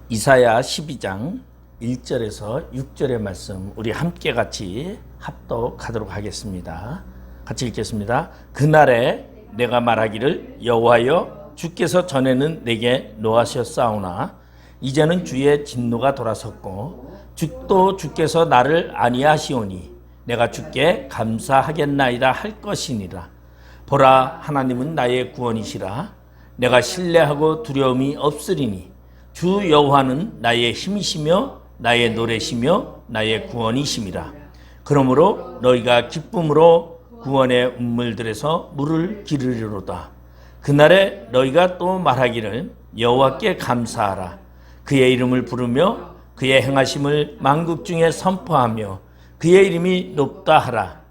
이사야 12장 1절에서 6절의 말씀 우리 함께 같이 합독하도록 하겠습니다. 같이 읽겠습니다. 그날에 내가 말하기를 여호와여 주께서 전에는 내게 노하셨사오나 이제는 주의 진노가 돌아섰고 또 주께서 나를 아니하시오니 내가 주께 감사하겠나이다 할 것이니라. 보라, 하나님은 나의 구원이시라. 내가 신뢰하고 두려움이 없으리니 주 여호와는 나의 힘이시며 나의 노래시며 나의 구원이심이라. 그러므로 너희가 기쁨으로 구원의 운물들에서 물을 기르리로다. 그날에 너희가 또 말하기를 여호와께 감사하라. 그의 이름을 부르며 그의 행하심을 만국 중에 선포하며 그의 이름이 높다 하라.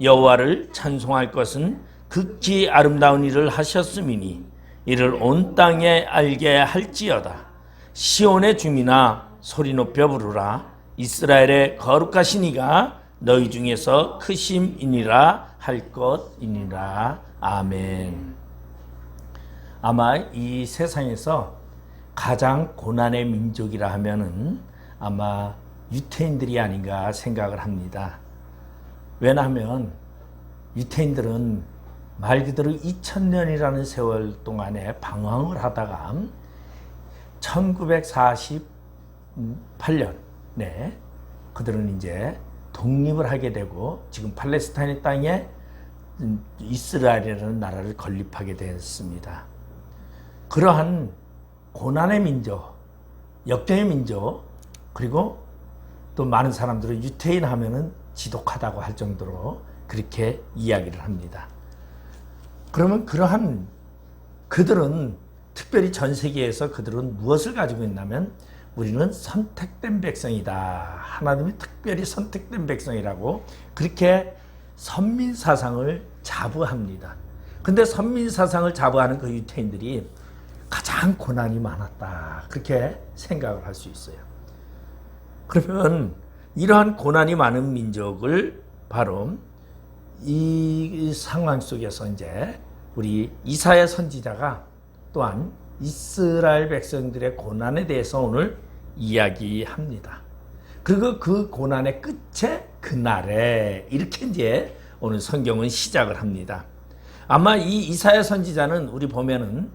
여호와를 찬송할 것은 극히 아름다운 일을 하셨음이니 이를 온 땅에 알게 할지어다. 시온의 주민아 소리 높여 부르라. 이스라엘의 거룩하신 이가 너희 중에서 크심이니라 할 것이니라. 아멘. 아마 이 세상에서 가장 고난의 민족이라 하면은 아마 유태인들이 아닌가 생각을 합니다. 왜냐하면 유태인들은 말 그대로 2000년이라는 세월 동안에 방황을 하다가 1948년에 그들은 이제 독립을 하게 되고 지금 팔레스타인 땅에 이스라엘이라는 나라를 건립하게 되었습니다. 그러한 고난의 민족, 역경의 민족, 그리고 또 많은 사람들은 유태인 하면은 지독하다고 할 정도로 그렇게 이야기를 합니다. 그러면 그러한 그들은 특별히 전 세계에서 그들은 무엇을 가지고 있냐면 우리는 선택된 백성이다. 하나님이 특별히 선택된 백성이라고 그렇게 선민사상을 자부합니다. 근데 선민사상을 자부하는 그 유태인들이 가장 고난이 많았다. 그렇게 생각을 할 수 있어요. 그러면 이러한 고난이 많은 민족을 바로 이 상황 속에서 이제 우리 이사야 선지자가 또한 이스라엘 백성들의 고난에 대해서 오늘 이야기합니다. 그리고 그 고난의 끝에 그날에 이렇게 이제 오늘 성경은 시작을 합니다. 아마 이 이사야 선지자는 우리 보면은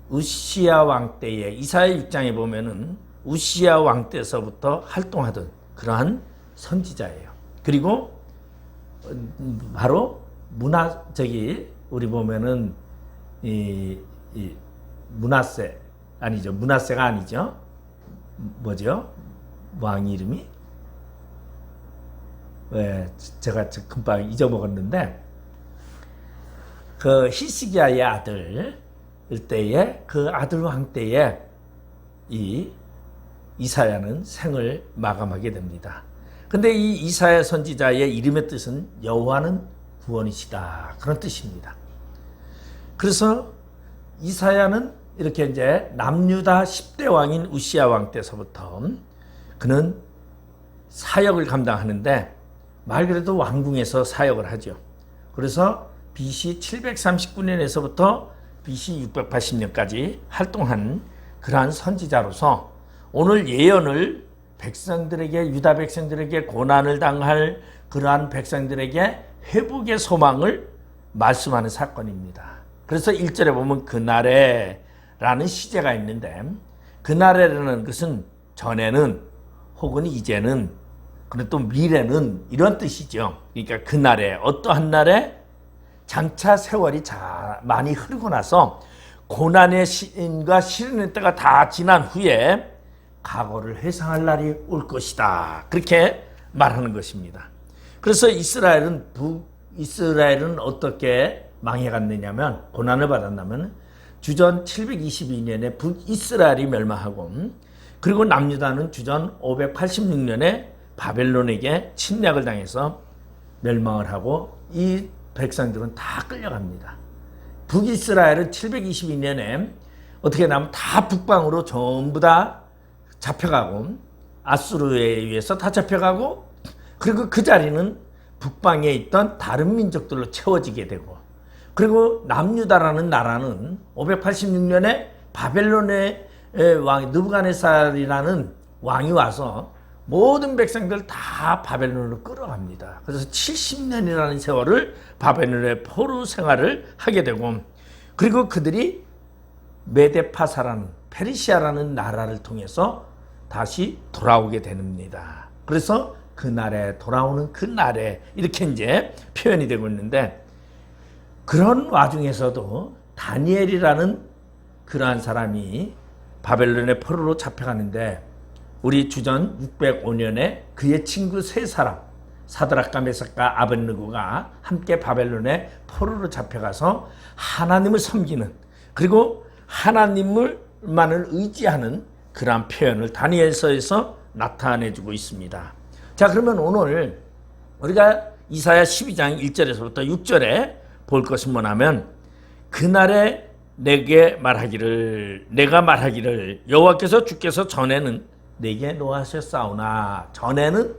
우시야 왕 때에 이사야 6장에 보면은 우시야 왕 때서부터 활동하던 그러한 선지자예요. 그리고 바로 우리 보면은 므낫세 아니죠. 므낫세가 아니죠. 뭐죠? 왕 이름이? 왜 제가 금방 잊어먹었는데 그 히스기야의 아들 때에 그 아들 왕 때에 이 이사야는 생을 마감하게 됩니다. 근데 이 이사야 선지자의 이름의 뜻은 여호와는 구원이시다. 그런 뜻입니다. 그래서 이사야는 이렇게 이제 남유다 10대 왕인 우시야 왕 때서부터 그는 사역을 감당하는데 말 그대로 왕궁에서 사역을 하죠. 그래서 BC 739년에서부터 BC 680년까지 활동한 그러한 선지자로서 오늘 예언을 백성들에게 유다 백성들에게 고난을 당할 그러한 백성들에게 회복의 소망을 말씀하는 사건입니다. 그래서 1절에 보면 그날에 라는 시제가 있는데 그날에라는 것은 전에는 혹은 이제는 그리고 또 미래는 이런 뜻이죠. 그러니까 그날에 어떠한 날에 장차 세월이 많이 흐르고 나서 고난의 시인과 시련의 때가 다 지난 후에 과거를 회상할 날이 올 것이다. 그렇게 말하는 것입니다. 그래서 이스라엘은 어떻게 망해갔느냐면 고난을 받았냐면 주전 722년에 북이스라엘이 멸망하고 그리고 남유다는 주전 586년에 바벨론에게 침략을 당해서 멸망을 하고 이 백성들은 다 끌려갑니다. 북이스라엘은 722년에 어떻게 하냐면 다 북방으로 전부 다 잡혀가고 아수르에 의해서 다 잡혀가고 그리고 그 자리는 북방에 있던 다른 민족들로 채워지게 되고 그리고 남유다라는 나라는 586년에 바벨론에 왕 느부갓네살이라는 왕이 와서 모든 백성들 다 바벨론으로 끌어갑니다. 그래서 70년이라는 세월을 바벨론의 포로 생활을 하게 되고, 그리고 그들이 메데파사라는 페르시아라는 나라를 통해서 다시 돌아오게 됩니다. 그래서 그날에 돌아오는 그날에 이렇게 이제 표현이 되고 있는데, 그런 와중에서도 다니엘이라는 그러한 사람이 바벨론의 포로로 잡혀가는데, 우리 주전 605년에 그의 친구 세 사람 사드락과 메삭과 아벳느고가 함께 바벨론의 포로로 잡혀가서 하나님을 섬기는, 그리고 하나님을만을 의지하는 그러한 표현을 다니엘서에서 나타내주고 있습니다. 자, 그러면 오늘 우리가 이사야 12장 1절에서부터 6절에 볼 것은 뭐냐면, 그날에 내가 말하기를 여호와께서 주께서 전에는 내게 노하셨사오나, 전에는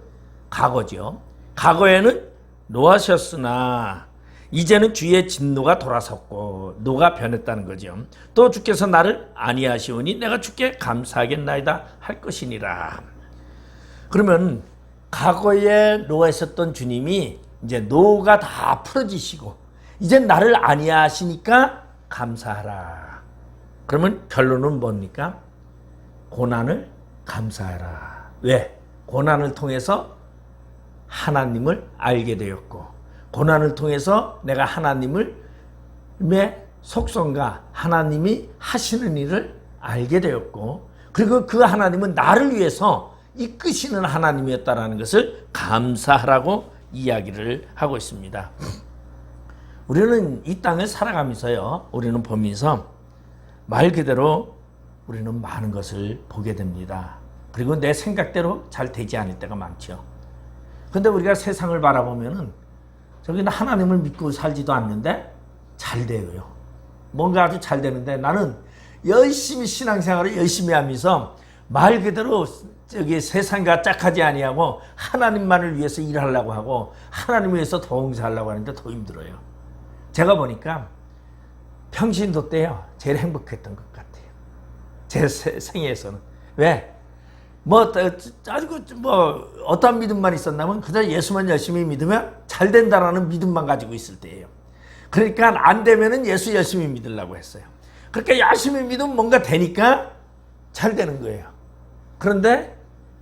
과거죠. 과거에는 노하셨으나 이제는 주의 진노가 돌아섰고 노가 변했다는 거죠. 또 주께서 나를 아니하시오니 내가 주께 감사하겠나이다 할 것이니라. 그러면 과거에 노하셨던 주님이 이제 노가 다 풀어지시고 이제 나를 아니하시니까 감사하라. 그러면 결론은 뭡니까? 고난을 감사하라. 왜? 고난을 통해서 하나님을 알게 되었고, 고난을 통해서 내가 하나님의 속성과 하나님이 하시는 일을 알게 되었고, 그리고 그 하나님은 나를 위해서 이끄시는 하나님이었다라는 것을 감사하라고 이야기를 하고 있습니다. 우리는 이 땅을 살아가면서요, 우리는 보면서 말 그대로 우리는 많은 것을 보게 됩니다. 그리고 내 생각대로 잘 되지 않을 때가 많죠. 근데 우리가 세상을 바라보면은 저기는 하나님을 믿고 살지도 않는데 잘 돼요. 뭔가 아주 잘 되는데 나는 열심히 신앙생활을 열심히 하면서 말 그대로 저기 세상과 짝하지 아니하고 하나님만을 위해서 일하려고 하고 하나님을 위해서 더 봉사하려고 하는데 더 힘들어요. 제가 보니까 평신도 때요 제일 행복했던 것 같아요. 제 생애에서는. 왜? 어떤 믿음만 있었냐면 그저 예수만 열심히 믿으면 잘 된다라는 믿음만 가지고 있을 때예요. 그러니까 안 되면은 예수 열심히 믿으려고 했어요. 그렇게 열심히 믿으면 뭔가 되니까 잘 되는 거예요. 그런데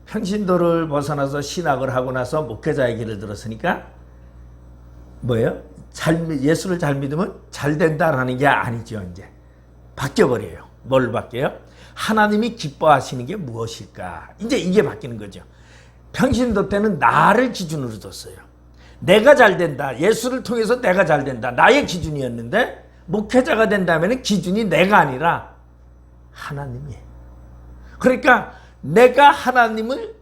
평신도를 벗어나서 신학을 하고 나서 목회자의 길을 들었으니까 뭐예요? 예수를 잘 믿으면 잘 된다라는 게 아니죠. 이제 바뀌어버려요. 뭘 바뀌어요? 하나님이 기뻐하시는 게 무엇일까? 이제 이게 바뀌는 거죠. 평신도 때는 나를 기준으로 뒀어요. 내가 잘 된다. 예수를 통해서 내가 잘 된다. 나의 기준이었는데 목회자가 된다면 기준이 내가 아니라 하나님이에요. 그러니까 내가 하나님을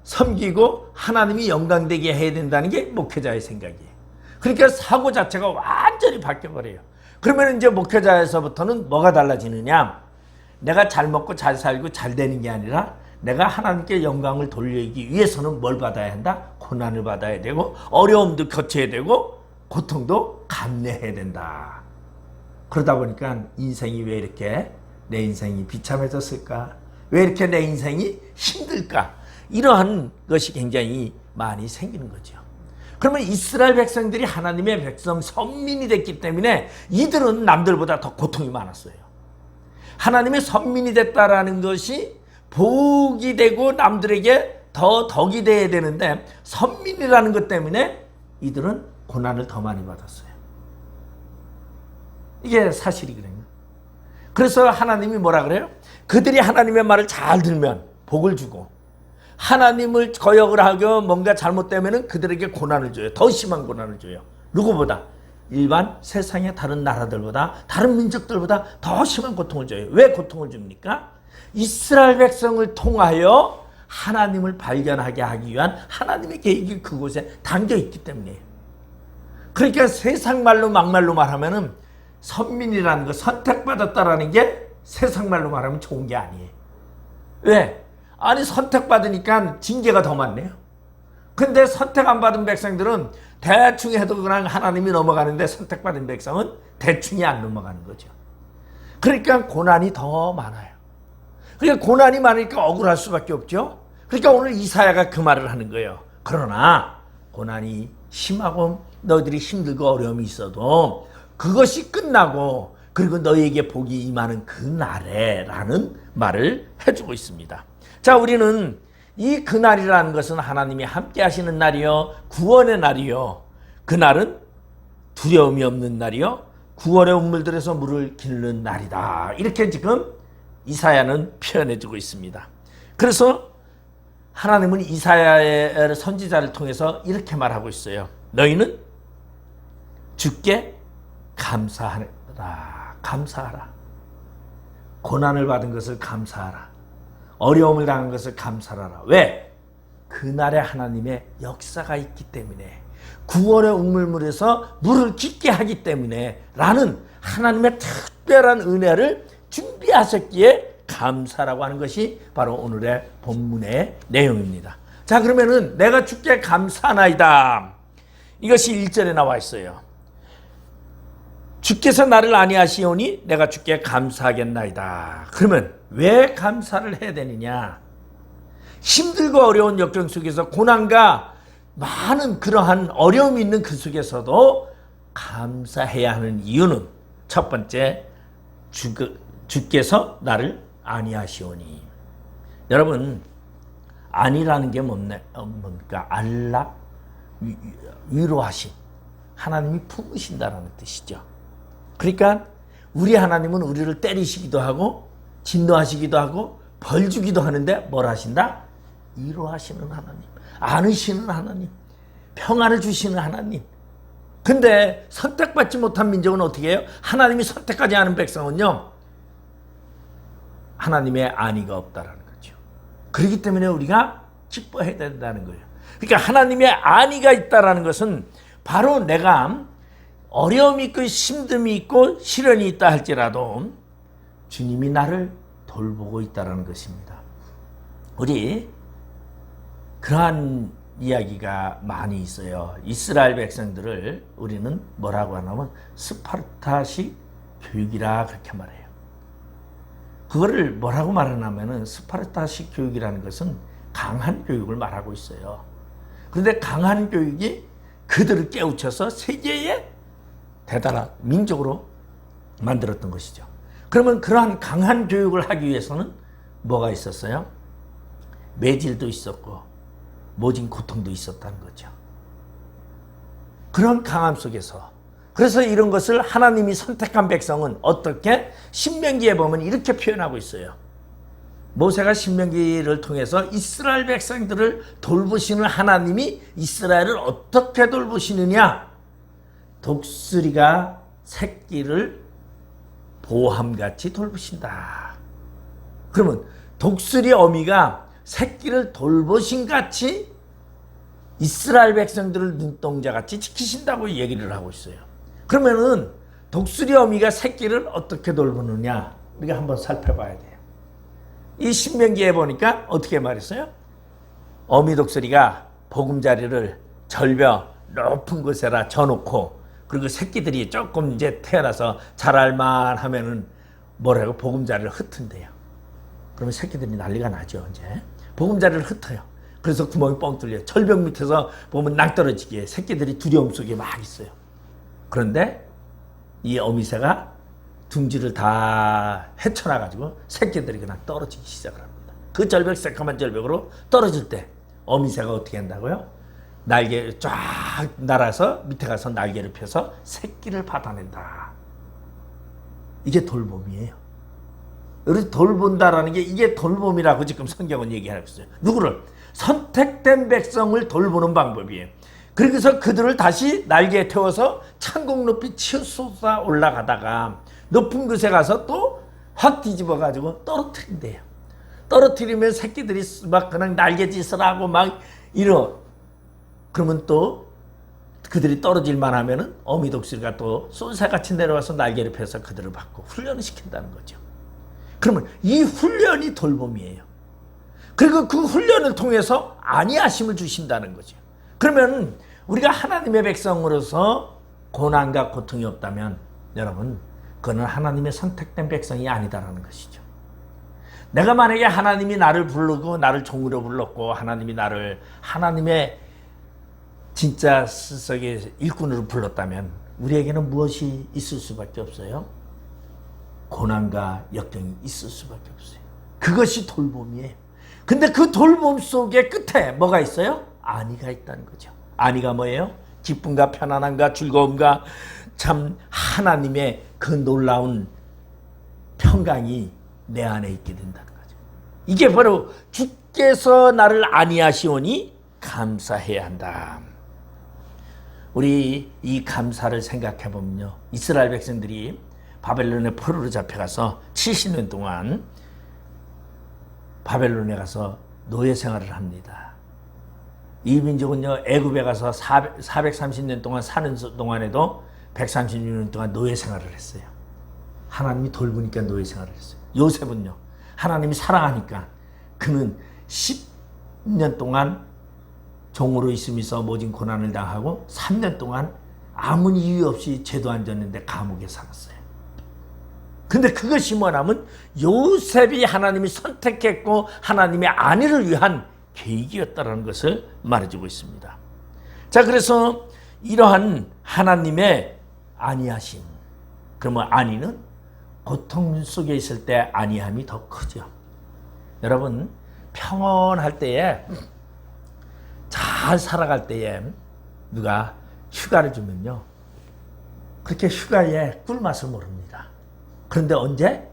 섬기고 하나님이 영광되게 해야 된다는 게 목회자의 생각이에요. 그러니까 사고 자체가 완전히 바뀌어버려요. 그러면 이제 목회자에서부터는 뭐가 달라지느냐? 내가 잘 먹고 잘 살고 잘 되는 게 아니라 내가 하나님께 영광을 돌리기 위해서는 뭘 받아야 한다? 고난을 받아야 되고 어려움도 겪어야 되고 고통도 감내해야 된다. 그러다 보니까 인생이 왜 이렇게 내 인생이 비참해졌을까? 왜 이렇게 내 인생이 힘들까? 이러한 것이 굉장히 많이 생기는 거죠. 그러면 이스라엘 백성들이 하나님의 백성 선민이 됐기 때문에 이들은 남들보다 더 고통이 많았어요. 하나님의 선민이 됐다라는 것이 복이 되고 남들에게 더 덕이 돼야 되는데 선민이라는 것 때문에 이들은 고난을 더 많이 받았어요. 이게 사실이거든요. 그래서 하나님이 뭐라 그래요? 그들이 하나님의 말을 잘 들면 복을 주고 하나님을 거역을 하고 뭔가 잘못되면 그들에게 고난을 줘요. 더 심한 고난을 줘요. 누구보다? 일반 세상의 다른 나라들보다 다른 민족들보다 더 심한 고통을 줘요. 왜 고통을 줍니까? 이스라엘 백성을 통하여 하나님을 발견하게 하기 위한 하나님의 계획이 그곳에 담겨있기 때문이에요. 그러니까 세상 말로 막말로 말하면은 선민이라는 거 선택받았다라는 게 세상 말로 말하면 좋은 게 아니에요. 왜? 아니 선택받으니까 징계가 더 많네요. 근데 선택 안 받은 백성들은 대충 해도 그냥 하나님이 넘어가는데 선택받은 백성은 대충이 안 넘어가는 거죠. 그러니까 고난이 더 많아요. 그러니까 고난이 많으니까 억울할 수밖에 없죠. 그러니까 오늘 이사야가 그 말을 하는 거예요. 그러나 고난이 심하고 너희들이 힘들고 어려움이 있어도 그것이 끝나고 그리고 너희에게 복이 임하는 그 날에 라는 말을 해주고 있습니다. 자, 우리는 이 그날이라는 것은 하나님이 함께 하시는 날이요, 구원의 날이요, 그날은 두려움이 없는 날이요, 구원의 운물들에서 물을 기르는 날이다. 이렇게 지금 이사야는 표현해주고 있습니다. 그래서 하나님은 이사야의 선지자를 통해서 이렇게 말하고 있어요. 너희는 주께 감사하라. 감사하라. 고난을 받은 것을 감사하라. 어려움을 당한 것을 감사하라. 왜? 그날에 하나님의 역사가 있기 때문에, 구원의 운물물에서 물을 깊게 하기 때문에 라는 하나님의 특별한 은혜를 준비하셨기에 감사라고 하는 것이 바로 오늘의 본문의 내용입니다. 자, 그러면은 내가 주께 감사하나이다. 이것이 1절에 나와 있어요. 주께서 나를 아니하시오니 내가 주께 감사하겠나이다. 그러면 왜 감사를 해야 되느냐? 힘들고 어려운 역경 속에서 고난과 많은 그러한 어려움이 있는 그 속에서도 감사해야 하는 이유는 첫 번째, 주께서 나를 아니하시오니. 여러분, 아니라는 게 뭡니까? 안락, 위로하심. 하나님이 품으신다는 뜻이죠. 그러니까 우리 하나님은 우리를 때리시기도 하고 진노하시기도 하고 벌 주기도 하는데 뭘 하신다? 위로하시는 하나님, 안으시는 하나님, 평안을 주시는 하나님. 근데 선택받지 못한 민족은 어떻게 해요? 하나님이 선택하지 않은 백성은요, 하나님의 안위가 없다라는 거죠. 그렇기 때문에 우리가 기뻐해야 된다는 거예요. 그러니까 하나님의 안위가 있다라는 것은 바로 내가 어려움이 있고 힘듦이 있고 시련이 있다 할지라도 주님이 나를 돌보고 있다는 것입니다. 우리 그러한 이야기가 많이 있어요. 이스라엘 백성들을 우리는 뭐라고 하냐면 스파르타식 교육이라 그렇게 말해요. 그거를 뭐라고 말하냐면은 스파르타식 교육이라는 것은 강한 교육을 말하고 있어요. 그런데 강한 교육이 그들을 깨우쳐서 세계의 대단한 민족으로 만들었던 것이죠. 그러면 그러한 강한 교육을 하기 위해서는 뭐가 있었어요? 매질도 있었고 모진 고통도 있었다는 거죠. 그런 강함 속에서, 그래서 이런 것을 하나님이 선택한 백성은 어떻게? 신명기에 보면 이렇게 표현하고 있어요. 모세가 신명기를 통해서 이스라엘 백성들을 돌보시는 하나님이 이스라엘을 어떻게 돌보시느냐? 독수리가 새끼를 보함같이 돌보신다. 그러면 독수리 어미가 새끼를 돌보신같이 이스라엘 백성들을 눈동자같이 지키신다고 얘기를 하고 있어요. 그러면은 독수리 어미가 새끼를 어떻게 돌보느냐, 우리가 한번 살펴봐야 돼요. 이 신명기에 보니까 어떻게 말했어요? 어미 독수리가 보금자리를 절벽 높은 곳에다 져놓고, 그리고 새끼들이 조금 이제 태어나서 자랄만 하면은 뭐라고? 보금자리를 흩은대요. 그러면 새끼들이 난리가 나죠. 이제 보금자리를 흩어요. 그래서 구멍이 뻥 뚫려요. 절벽 밑에서 보면 낭떠러지게 새끼들이 두려움 속에 막 있어요. 그런데 이 어미새가 둥지를 다 헤쳐나가지고 새끼들이 그냥 떨어지기 시작을 합니다. 그 절벽, 새까만 절벽으로 떨어질 때 어미새가 어떻게 한다고요? 날개를 쫙 날아서 밑에 가서 날개를 펴서 새끼를 받아낸다. 이게 돌봄이에요. 우리 돌본다라는 게 이게 돌봄이라고 지금 성경은 얘기하고 있어요. 누구를? 선택된 백성을 돌보는 방법이에요. 그래서 그들을 다시 날개에 태워서 창공 높이 치솟아 올라가다가 높은 곳에 가서 또 확 뒤집어 가지고 떨어뜨린대요. 떨어뜨리면 새끼들이 막 그냥 날개짓을 하고 막 이러. 그러면 또 그들이 떨어질만 하면은 어미 독수리가 또 쏜새같이 내려와서 날개를 펴서 그들을 받고 훈련을 시킨다는 거죠. 그러면 이 훈련이 돌봄이에요. 그리고 그 훈련을 통해서 안위하심을 주신다는 거죠. 그러면 우리가 하나님의 백성으로서 고난과 고통이 없다면 여러분, 그거는 하나님의 선택된 백성이 아니다라는 것이죠. 내가 만약에 하나님이 나를 부르고 나를 종으로 불렀고 하나님이 나를 하나님의 진짜 스석의 일꾼으로 불렀다면 우리에게는 무엇이 있을 수밖에 없어요? 고난과 역경이 있을 수밖에 없어요. 그것이 돌봄이에요. 근데 그 돌봄 속에 끝에 뭐가 있어요? 안위가 있다는 거죠. 안위가 뭐예요? 기쁨과 편안함과 즐거움과 참 하나님의 그 놀라운 평강이 내 안에 있게 된다는 거죠. 이게 바로 주께서 나를 안위하시오니 감사해야 한다. 우리 이 감사를 생각해 보면요, 이스라엘 백성들이 바벨론의 포로로 잡혀가서 70년 동안 바벨론에 가서 노예 생활을 합니다. 이 민족은요, 애굽에 가서 430년 동안 사는 동안에도 136년 동안 노예 생활을 했어요. 하나님이 돌보니까 노예 생활을 했어요. 요셉은요, 하나님이 사랑하니까 그는 10년 동안 종으로 있으면서 모진 고난을 당하고 3년 동안 아무 이유 없이 죄도 안 졌는데 감옥에 살았어요. 근데 그것이 뭐냐면 요셉이 하나님이 선택했고 하나님의 안위를 위한 계획이었다는 것을 말해주고 있습니다. 자, 그래서 이러한 하나님의 안위하심, 그러면 안위는 고통 속에 있을 때 안위함이 더 크죠. 여러분, 평온할 때에, 잘 살아갈 때에 누가 휴가를 주면요, 그렇게 휴가에 꿀맛을 모릅니다. 그런데 언제?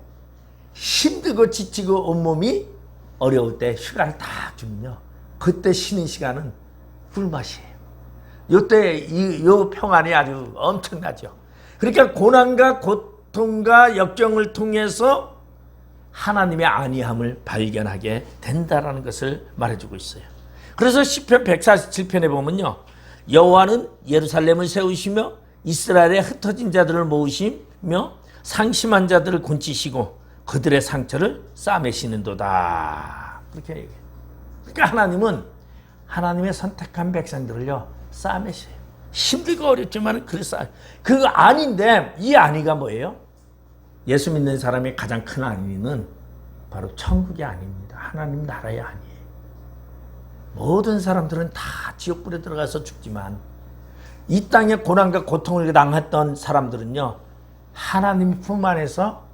힘들고 지치고 온몸이 어려울 때 휴가를 딱 주면요, 그때 쉬는 시간은 꿀맛이에요. 요때 요 평안이 아주 엄청나죠. 그러니까 고난과 고통과 역경을 통해서 하나님의 안위함을 발견하게 된다라는 것을 말해주고 있어요. 그래서 시편 147편에 보면요, 여호와는 예루살렘을 세우시며 이스라엘의 흩어진 자들을 모으시며 상심한 자들을 곤치시고 그들의 상처를 싸매시는도다. 그렇게 얘기해요. 그러니까 하나님은 하나님의 선택한 백성들을요, 싸매셔요. 힘들고 어렵지만 그래서 그거 아닌데, 이 안위가 뭐예요? 예수 믿는 사람의 가장 큰 안위는 바로 천국의 안위입니다. 하나님 나라의 안위예요. 모든 사람들은 다 지옥불에 들어가서 죽지만 이 땅에 고난과 고통을 당했던 사람들은요, 하나님 품 안에서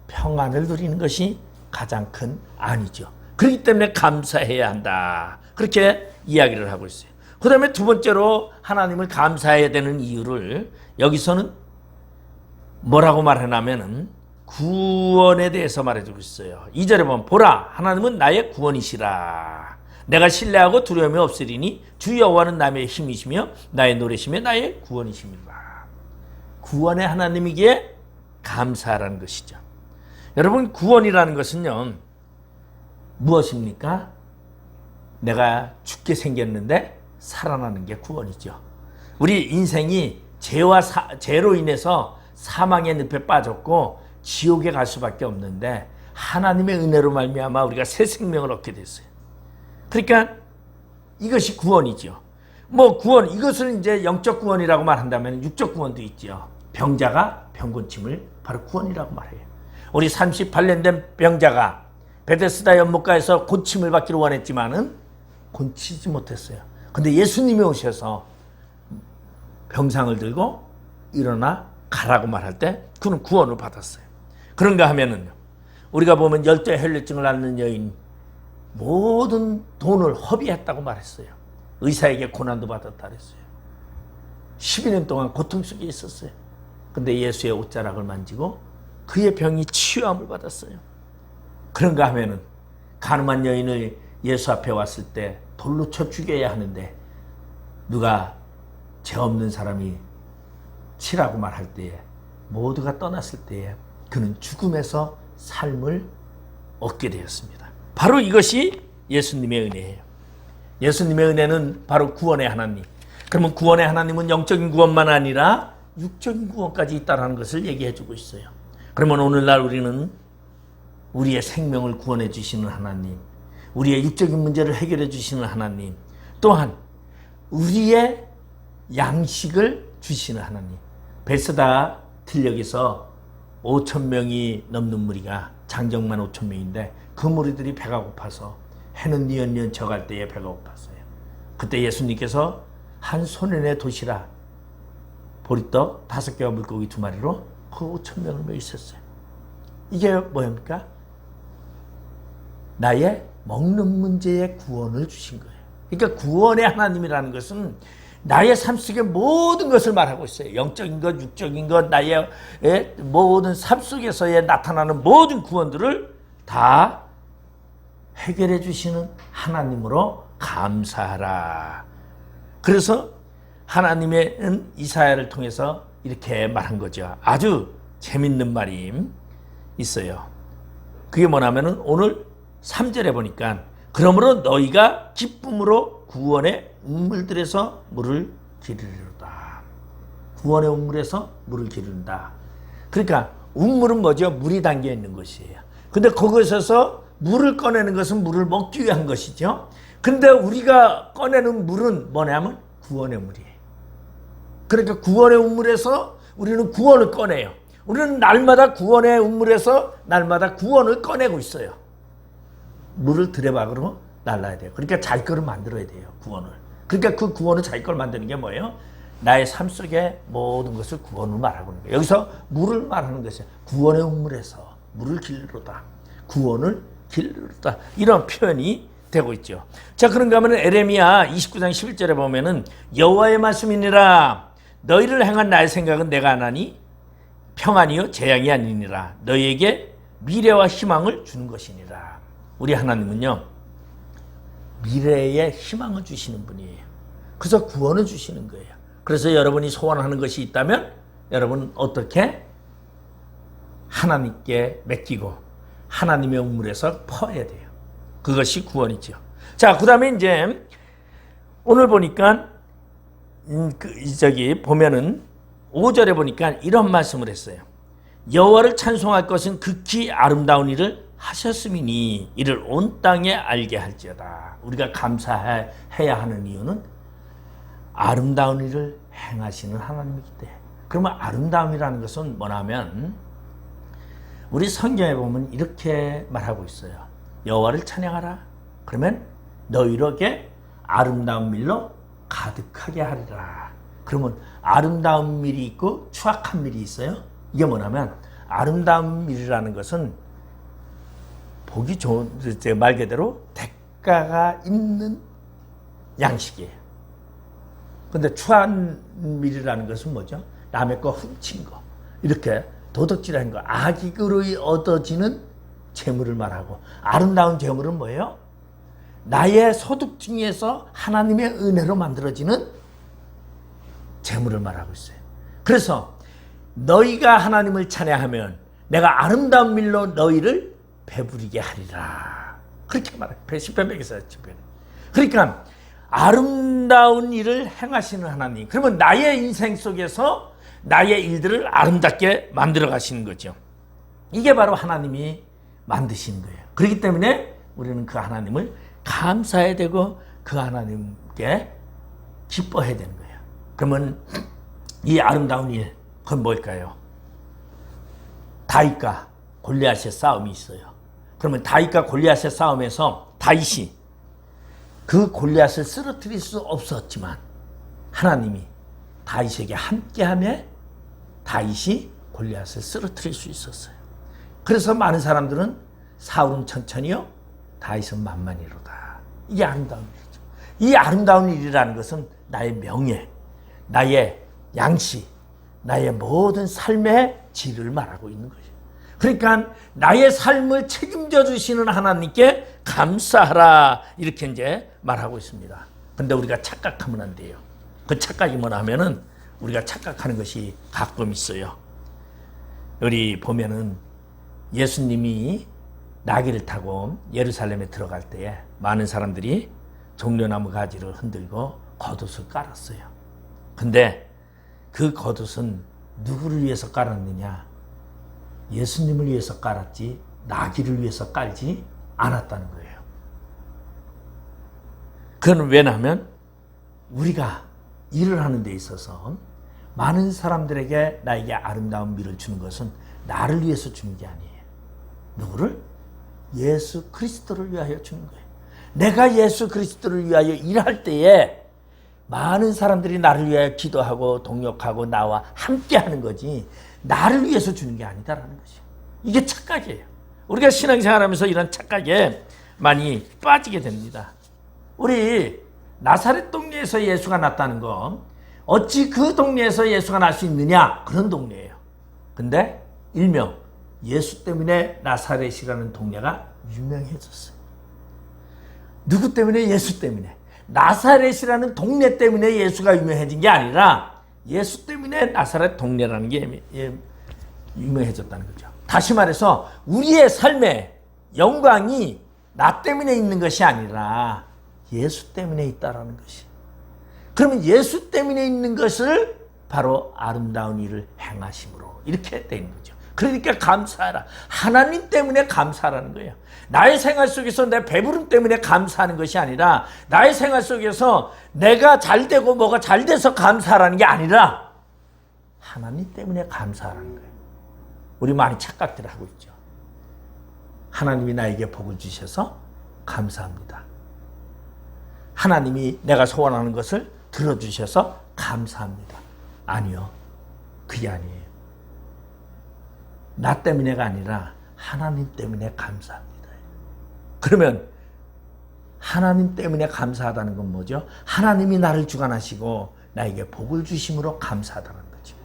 평안을 누리는 것이 가장 큰 안위죠. 그렇기 때문에 감사해야 한다. 그렇게 이야기를 하고 있어요. 그 다음에 두 번째로 하나님을 감사해야 되는 이유를 여기서는 뭐라고 말하냐면은 구원에 대해서 말해주고 있어요. 2절에 보면 보라, 하나님은 나의 구원이시라. 내가 신뢰하고 두려움이 없으리니 주 여호와는 나의 힘이시며 나의 노래시며 나의 구원이십니다. 구원의 하나님이기에 감사하라는 것이죠. 여러분, 구원이라는 것은요, 무엇입니까? 내가 죽게 생겼는데 살아나는 게 구원이죠. 우리 인생이 죄로 인해서 사망의 늪에 빠졌고 지옥에 갈 수밖에 없는데 하나님의 은혜로 말미암아 우리가 새 생명을 얻게 됐어요. 그러니까 이것이 구원이죠. 뭐 구원, 이것을 이제 영적 구원이라고 말한다면 육적 구원도 있죠. 병자가 병 고침을 바로 구원이라고 말해요. 우리 38년 된 병자가 베데스다 연못가에서 고침을 받기를 원했지만은 고치지 못했어요. 근데 예수님이 오셔서 병상을 들고 일어나 가라고 말할 때 그는 구원을 받았어요. 그런가 하면은요, 우리가 보면 열대 혈류증을 앓는 여인, 모든 돈을 허비했다고 말했어요. 의사에게 고난도 받았다 그랬어요. 12년 동안 고통 속에 있었어요. 근데 예수의 옷자락을 만지고 그의 병이 치유함을 받았어요. 그런가 하면은 가늠한 여인을 예수 앞에 왔을 때 돌로 쳐 죽여야 하는데 누가 죄 없는 사람이 치라고 말할 때에, 모두가 떠났을 때에 그는 죽음에서 삶을 얻게 되었습니다. 바로 이것이 예수님의 은혜예요. 예수님의 은혜는 바로 구원의 하나님. 그러면 구원의 하나님은 영적인 구원만 아니라 육적인 구원까지 있다는 것을 얘기해 주고 있어요. 그러면 오늘날 우리는 우리의 생명을 구원해 주시는 하나님, 우리의 육적인 문제를 해결해 주시는 하나님, 또한 우리의 양식을 주시는 하나님. 베스다 들녘에서 5천 명이 넘는 무리가 장정만 5천 명인데 그 무리들이 배가 고파서 해는 뉘엿뉘엿 져갈 때에 배가 고팠어요. 그때 예수님께서 한 소년의 도시락 보리떡 5개와 물고기 2마리로 그 5천 명을 먹이셨어요. 이게 뭐입니까? 나의 먹는 문제에 구원을 주신 거예요. 그러니까 구원의 하나님이라는 것은 나의 삶 속의 모든 것을 말하고 있어요. 영적인 것, 육적인 것, 나의 모든 삶 속에서의 나타나는 모든 구원들을 다 해결해 주시는 하나님으로 감사하라. 그래서 하나님은 이사야를 통해서 이렇게 말한 거죠. 아주 재밌는 말이 있어요. 그게 뭐냐면은 오늘 3절에 보니까 그러므로 너희가 기쁨으로 구원의 운물들에서 물을 기르리로다. 구원의 운물에서 물을 기른다. 그러니까 운물은 뭐죠? 물이 담겨 있는 것이에요. 근데 거기서 물을 꺼내는 것은 물을 먹기 위한 것이죠. 근데 우리가 꺼내는 물은 뭐냐면 구원의 물이에요. 그러니까 구원의 운물에서 우리는 구원을 꺼내요. 우리는 날마다 구원의 운물에서 날마다 구원을 꺼내고 있어요. 물을 들여박으로 날라야 돼요. 그러니까 자기 거를 만들어야 돼요. 구원을. 그러니까 그 구원을 자기 걸 만드는 게 뭐예요? 나의 삶 속의 모든 것을 구원을 말하고 있는 거예요. 여기서 물을 말하는 것이에요. 구원의 운물에서 물을 기르로다. 구원을 기르로다. 이런 표현이 되고 있죠. 자, 그런가 하면 에레미야 29장 11절에 보면은 여호와의 말씀이니라. 너희를 향한 나의 생각은 내가 하나니 평안이요 재앙이 아니니라. 너희에게 미래와 희망을 주는 것이니라. 우리 하나님은요, 미래에 희망을 주시는 분이에요. 그래서 구원을 주시는 거예요. 그래서 여러분이 소원하는 것이 있다면 여러분은 어떻게 하나님께 맡기고 하나님의 우물에서 퍼야 돼요. 그것이 구원이죠. 자, 그 다음에 이제 오늘 보니까 보면은 5절에 보니까 이런 말씀을 했어요. 여호와를 찬송할 것은 극히 아름다운 일을 하셨음이니 이를 온 땅에 알게 할지어다. 우리가 감사해야 하는 이유는 아름다운 일을 행하시는 하나님이기 때문에. 그러면 아름다움이라는 것은 뭐냐면 우리 성경에 보면 이렇게 말하고 있어요. 여호와를 찬양하라. 그러면 너희에게 아름다운 일로 가득하게 하리라. 그러면 아름다운 일이 있고 추악한 일이 있어요. 이게 뭐냐면 아름다운 일이라는 것은 보기 좋은, 말 그대로 대가가 있는 양식이에요. 근데 추한 일이라는 것은 뭐죠? 남의 거 훔친 거, 이렇게 도둑질하는 거, 악익으로 얻어지는 재물을 말하고, 아름다운 재물은 뭐예요? 나의 소득 중에서 하나님의 은혜로 만들어지는 재물을 말하고 있어요. 그래서 너희가 하나님을 찬양하면 내가 아름다운 일로 너희를 배부리게 하리라. 그렇게 말해요. 시편백에서. 그러니까 아름다운 일을 행하시는 하나님. 그러면 나의 인생 속에서 나의 일들을 아름답게 만들어 가시는 거죠. 이게 바로 하나님이 만드시는 거예요. 그렇기 때문에 우리는 그 하나님을 감사해야 되고 그 하나님께 기뻐해야 되는 거예요. 그러면 이 아름다운 일, 그건 뭘까요? 다윗과 골리앗의 싸움이 있어요. 그러면 다윗과 골리앗의 싸움에서 다윗이 그 골리앗을 쓰러뜨릴 수 없었지만 하나님이 다윗에게 함께하며 다윗이 골리앗을 쓰러뜨릴 수 있었어요. 그래서 많은 사람들은 사울은 천천히요, 다윗은 만만히로다. 이게 아름다운 일이죠. 이 아름다운 일이라는 것은 나의 명예, 나의 양식, 나의 모든 삶의 질을 말하고 있는 거죠. 그러니까 나의 삶을 책임져 주시는 하나님께 감사하라, 이렇게 이제 말하고 있습니다. 근데 우리가 착각하면 안 돼요. 그 착각이 뭐냐 하면은 우리가 착각하는 것이 가끔 있어요. 우리 보면은 예수님이 나귀를 타고 예루살렘에 들어갈 때에 많은 사람들이 종려나무 가지를 흔들고 겉옷을 깔았어요. 근데 그 겉옷은 누구를 위해서 깔았느냐? 예수님을 위해서 깔았지 나귀를 위해서 깔지 않았다는 거예요. 그건 왜냐하면 우리가 일을 하는 데 있어서 많은 사람들에게 나에게 아름다운 미를 주는 것은 나를 위해서 주는 게 아니에요. 누구를? 예수 그리스도를 위하여 주는 거예요. 내가 예수 그리스도를 위하여 일할 때에 많은 사람들이 나를 위하여 기도하고 동역하고 나와 함께 하는 거지 나를 위해서 주는 게 아니다라는 것이에요. 이게 착각이에요. 우리가 신앙생활하면서 이런 착각에 많이 빠지게 됩니다. 우리 나사렛 동네에서 예수가 났다는 건 어찌 그 동네에서 예수가 날 수 있느냐 그런 동네예요. 근데 일명 예수 때문에 나사렛이라는 동네가 유명해졌어요. 누구 때문에? 예수 때문에. 나사렛이라는 동네 때문에 예수가 유명해진 게 아니라 예수 때문에 나사렛 동네라는 게 유명해졌다는 거죠. 다시 말해서 우리의 삶의 영광이 나 때문에 있는 것이 아니라 예수 때문에 있다라는 것이. 그러면 예수 때문에 있는 것을 바로 아름다운 일을 행하심으로 이렇게 되는 거죠. 그러니까 감사하라. 하나님 때문에 감사하라는 거예요. 나의 생활 속에서 내 배부름 때문에 감사하는 것이 아니라 나의 생활 속에서 내가 잘 되고 뭐가 잘 돼서 감사하라는 게 아니라 하나님 때문에 감사하라는 거예요. 우리 많이 착각들을 하고 있죠. 하나님이 나에게 복을 주셔서 감사합니다. 하나님이 내가 소원하는 것을 들어주셔서 감사합니다. 아니요. 그게 아니에요. 나 때문에가 아니라 하나님 때문에 감사합니다. 그러면 하나님 때문에 감사하다는 건 뭐죠? 하나님이 나를 주관하시고 나에게 복을 주심으로 감사하다는 거죠.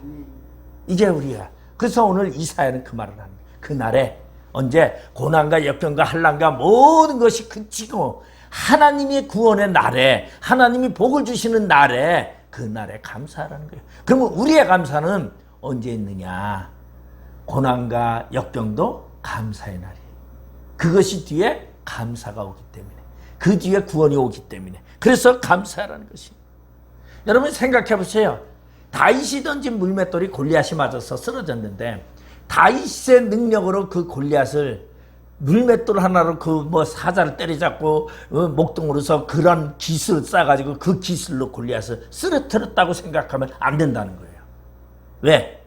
이게 우리야. 그래서 오늘 이사야는 그 말을 합니다. 그날에 언제 고난과 역경과 한란과 모든 것이 그치고 하나님의 구원의 날에 하나님이 복을 주시는 날에 그날에 감사하라는 거예요. 그러면 우리의 감사는 언제 있느냐? 고난과 역경도 감사의 날이에요. 그것이 뒤에 감사가 오기 때문에 그 뒤에 구원이 오기 때문에 그래서 감사하라는 것입니다. 여러분 생각해 보세요. 다윗이 던진 물맷돌이 골리앗이 맞아서 쓰러졌는데 다윗의 능력으로 그 골리앗을 물맷돌 하나로 그 뭐 사자를 때려잡고 목동으로서 그런 기술을 쌓아가지고 그 기술로 골리앗을 쓰러뜨렸다고 생각하면 안 된다는 거예요. 왜?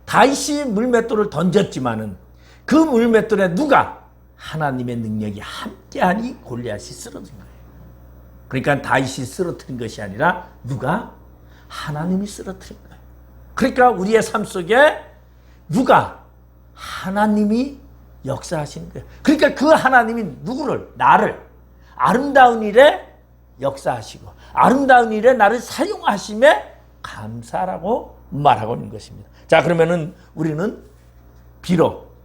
다윗이 물맷돌을 던졌지만은 그 물맷돌에 누가? 하나님의 능력이 함께하니 골리앗이 쓰러진 거예요. 그러니까 다윗이 쓰러뜨린 것이 아니라 누가? 하나님이 쓰러뜨린 거예요. 그러니까 우리의 삶 속에 누가? 하나님이 역사하시는 거예요. 그러니까 그 하나님이 누구를? 나를 아름다운 일에 역사하시고 아름다운 일에 나를 사용하심에 감사라고 말하고 있는 것입니다. 자, 그러면은 우리는 비록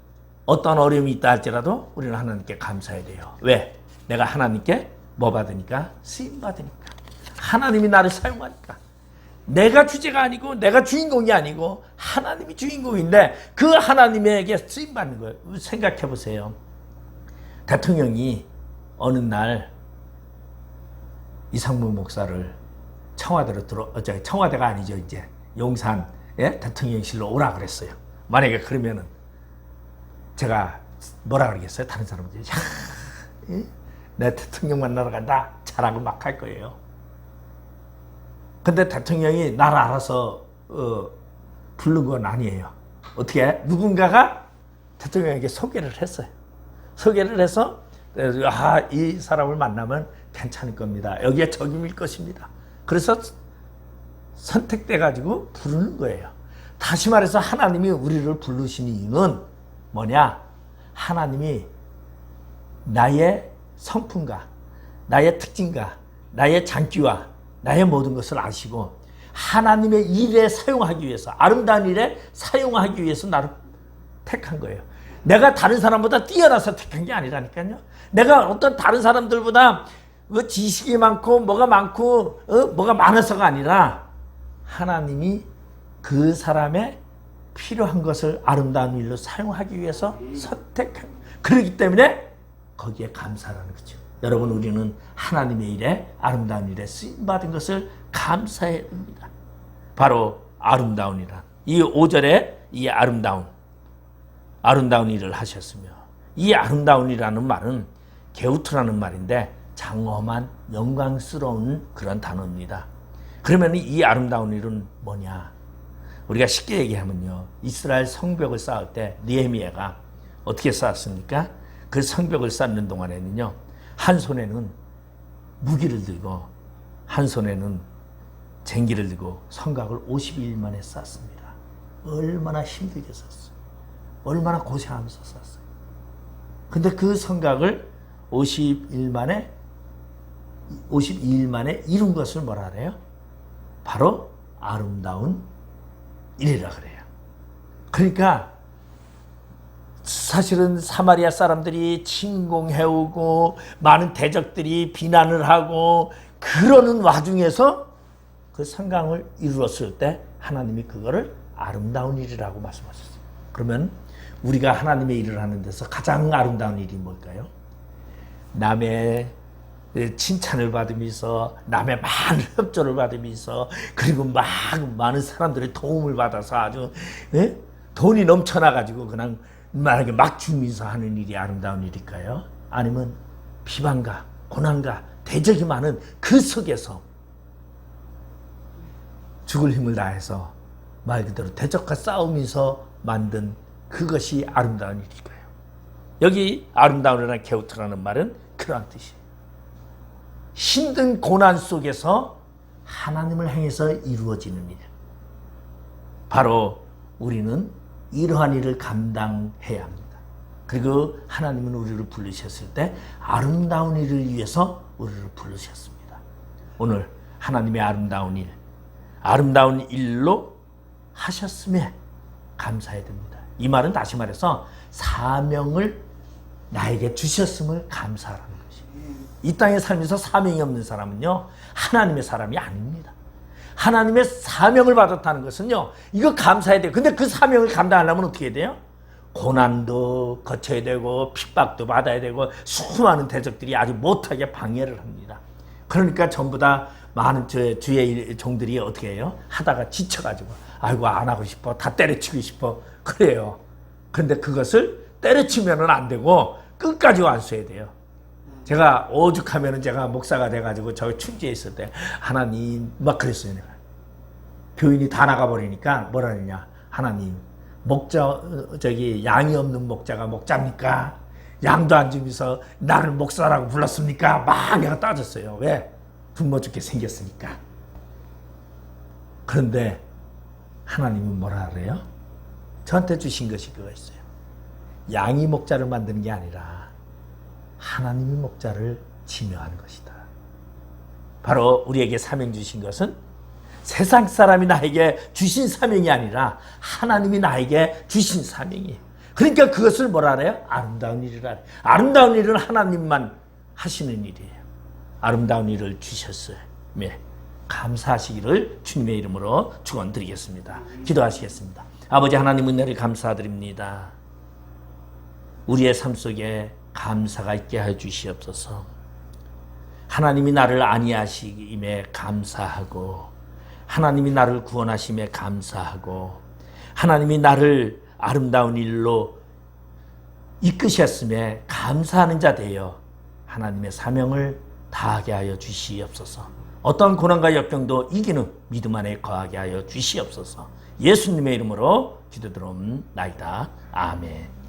어떤 어려움이 있다 할지라도 우리는 하나님께 감사해야 돼요. 왜? 내가 하나님께 뭐 받으니까? 쓰임 받으니까. 하나님이 나를 사용하니까. 내가 주제가 아니고 내가 주인공이 아니고 하나님이 주인공인데 그 하나님에게 쓰임 받는 거예요. 생각해 보세요. 대통령이 어느 날 이상무 목사를 청와대로 청와대가 아니죠, 이제 용산 대통령실로 오라 그랬어요. 만약에 그러면은 제가 뭐라 그러겠어요? 다른 사람들이 내 대통령 만나러 간다 자랑을 막 할 거예요. 근데 대통령이 나를 알아서 부른 건 아니에요. 어떻게? 누군가가 대통령에게 소개를 했어요. 소개를 해서 이 사람을 만나면 괜찮을 겁니다. 여기에 적임일 것입니다. 그래서 선택돼 가지고 부르는 거예요. 다시 말해서 하나님이 우리를 부르신 이유는 뭐냐? 하나님이 나의 성품과 나의 특징과 나의 장기와 나의 모든 것을 아시고 하나님의 일에 사용하기 위해서 아름다운 일에 사용하기 위해서 나를 택한 거예요. 내가 다른 사람보다 뛰어나서 택한 게 아니라니까요. 내가 어떤 다른 사람들보다 지식이 많고 뭐가 많고 뭐가 많아서가 아니라 하나님이 그 사람의 필요한 것을 아름다운 일로 사용하기 위해서 선택한 거예요. 그렇기 때문에 거기에 감사라는 거죠. 여러분, 우리는 하나님의 일에 아름다운 일에 쓰임받은 것을 감사해야 됩니다. 바로 아름다운 일이란 이 5절에 이 아름다운 일을 하셨으며 이 아름다운 일이라는 말은 게우트라는 말인데 장엄한 영광스러운 그런 단어입니다. 그러면 이 아름다운 일은 뭐냐? 우리가 쉽게 얘기하면요, 이스라엘 성벽을 쌓을 때 느헤미야가 어떻게 쌓았습니까? 그 성벽을 쌓는 동안에는요, 한 손에는 무기를 들고 한 손에는 쟁기를 들고 성곽을 52일 만에 쌓습니다. 얼마나 힘들게 쌓았어요. 얼마나 고생하면서 쌓았어요. 근데 그 성곽을 52일 만에 이룬 것을 뭐라 그래요? 바로 아름다운 일이라 그래요. 그러니까 사실은 사마리아 사람들이 침공해오고 많은 대적들이 비난을 하고 그러는 와중에서 그 성곽을 이루었을 때 하나님이 그거를 아름다운 일이라고 말씀하셨어요. 그러면 우리가 하나님의 일을 하는 데서 가장 아름다운 일이 뭘까요? 남의 칭찬을 받으면서 남의 많은 협조를 받으면서 그리고 많은 사람들의 도움을 받아서 아주 돈이 넘쳐나가지고 그냥 만약에 막 주면서 하는 일이 아름다운 일일까요? 아니면 비방과 고난과 대적이 많은 그 속에서 죽을 힘을 다해서 말 그대로 대적과 싸우면서 만든 그것이 아름다운 일일까요? 여기 아름다운이라는 게우트라는 말은 그러한 뜻이에요. 힘든 고난 속에서 하나님을 향해서 이루어지는 일. 바로 우리는 이러한 일을 감당해야 합니다. 그리고 하나님은 우리를 부르셨을 때 아름다운 일을 위해서 우리를 부르셨습니다. 오늘 하나님의 아름다운 일로 하셨음에 감사해야 됩니다. 이 말은 다시 말해서 사명을 나에게 주셨음을 감사하라는 것이에요. 이 땅에 살면서 사명이 없는 사람은요, 하나님의 사람이 아닙니다. 하나님의 사명을 받았다는 것은요, 이거 감사해야 돼요. 근데 그 사명을 감당하려면 어떻게 해야 돼요? 고난도 거쳐야 되고 핍박도 받아야 되고 수많은 대적들이 아주 못하게 방해를 합니다. 그러니까 전부 다 많은 주의 종들이 어떻게 해요? 하다가 지쳐가지고 아이고 안 하고 싶어, 다 때려치고 싶어 그래요. 그런데 그것을 때려치면은 안 되고 끝까지 완수해야 돼요. 제가 오죽하면은 제가 목사가 돼가지고 저기 춘지에 있을 때 하나님 막 그랬어요. 내가 교인이 다 나가버리니까 뭐라 그러냐, 하나님 양이 없는 목자가 목자입니까? 양도 안 주면서 나를 목사라고 불렀습니까? 막 내가 따졌어요. 왜? 굶어 죽게 생겼으니까. 그런데 하나님은 뭐라 그래요? 저한테 주신 것이 그거 있어요. 양이 목자를 만드는 게 아니라 하나님이 목자를 지명하는 것이다. 바로 우리에게 사명 주신 것은 세상 사람이 나에게 주신 사명이 아니라 하나님이 나에게 주신 사명이에요. 그러니까 그것을 뭐라 그래요? 아름다운 일이라. 아름다운 일은 하나님만 하시는 일이에요. 아름다운 일을 주셨어요. 네. 감사하시기를 주님의 이름으로 축원드리겠습니다. 기도하시겠습니다. 아버지 하나님, 은혜를 감사드립니다. 우리의 삶 속에 감사가 있게 해 주시옵소서. 하나님이 나를 안위하심에 감사하고, 하나님이 나를 구원하심에 감사하고, 하나님이 나를 아름다운 일로 이끄셨음에 감사하는 자 되어 하나님의 사명을 다하게 하여 주시옵소서. 어떤 고난과 역경도 이기는 믿음 안에 거하게 하여 주시옵소서. 예수님의 이름으로 기도드리옵나이다. 아멘.